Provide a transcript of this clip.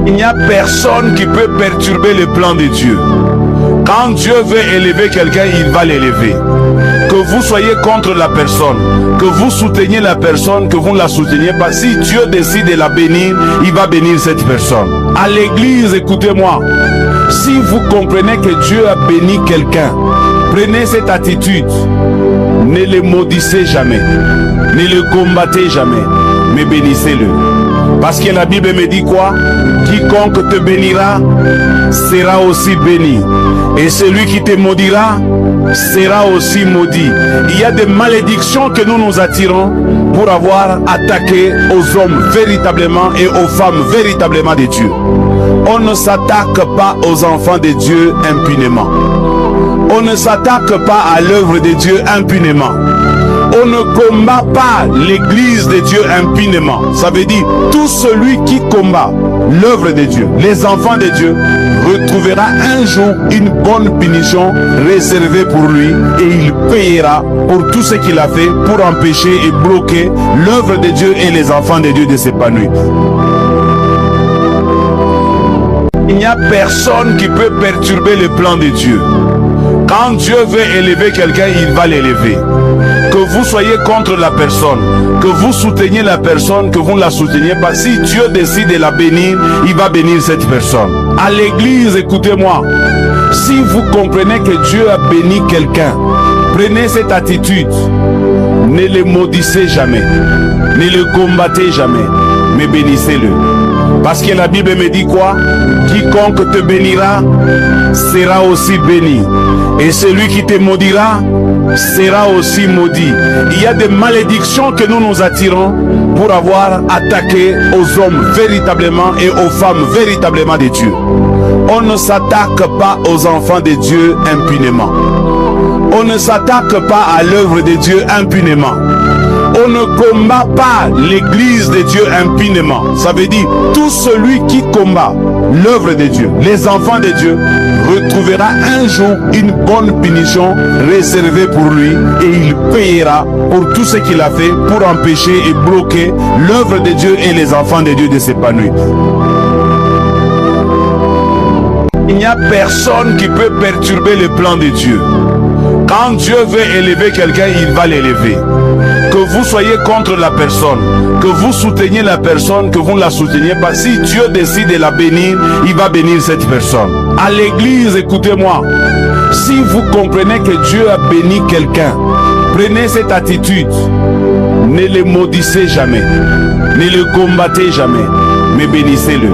Il n'y a personne qui peut perturber le plan de Dieu. Quand Dieu veut élever quelqu'un, il va l'élever. Que vous soyez contre la personne, que vous souteniez la personne, que vous ne la souteniez pas, si Dieu décide de la bénir, il va bénir cette personne. À l'église, écoutez-moi, si vous comprenez que Dieu a béni quelqu'un, prenez cette attitude. Ne le maudissez jamais, ne le combattez jamais, mais bénissez-le. Parce que la Bible me dit quoi? Quiconque te bénira sera aussi béni, et celui qui te maudira sera aussi maudit. Il y a des malédictions que nous attirons pour avoir attaqué aux hommes véritablement et aux femmes véritablement de Dieu. On ne s'attaque pas aux enfants de Dieu impunément. On ne s'attaque pas à l'œuvre de Dieu impunément. On ne combat pas l'église de Dieu impunément. Ça veut dire, tout celui qui combat l'œuvre de Dieu, les enfants de Dieu, retrouvera un jour une bonne punition réservée pour lui, et il payera pour tout ce qu'il a fait pour empêcher et bloquer l'œuvre de Dieu et les enfants de Dieu de s'épanouir. Il n'y a personne qui peut perturber le plan de Dieu. Quand Dieu veut élever quelqu'un, il va l'élever. Que vous soyez contre la personne, que vous souteniez la personne, que vous ne la souteniez pas, si Dieu décide de la bénir, il va bénir cette personne. À l'église, écoutez-moi, si vous comprenez que Dieu a béni quelqu'un, prenez cette attitude. Ne le maudissez jamais, ne le combattez jamais, mais bénissez-le. Parce que la Bible me dit quoi? Quiconque te bénira sera aussi béni, et celui qui te maudira sera aussi maudit. Il y a des malédictions que nous attirons pour avoir attaqué aux hommes véritablement et aux femmes véritablement de Dieu. On ne s'attaque pas aux enfants de Dieu impunément. On ne s'attaque pas à l'œuvre de Dieu impunément. On ne combat pas l'église de Dieu impunément. Ça veut dire, tout celui qui combat l'œuvre de Dieu, les enfants de Dieu, retrouvera un jour une bonne punition réservée pour lui, et il payera pour tout ce qu'il a fait pour empêcher et bloquer l'œuvre de Dieu et les enfants de Dieu de s'épanouir. Il n'y a personne qui peut perturber le plan de Dieu. Quand Dieu veut élever quelqu'un, il va l'élever. Que vous soyez contre la personne, que vous souteniez la personne, que vous ne la souteniez pas, si Dieu décide de la bénir, il va bénir cette personne. À l'église, écoutez-moi, si vous comprenez que Dieu a béni quelqu'un, prenez cette attitude. Ne le maudissez jamais, ne le combattez jamais, mais bénissez-le.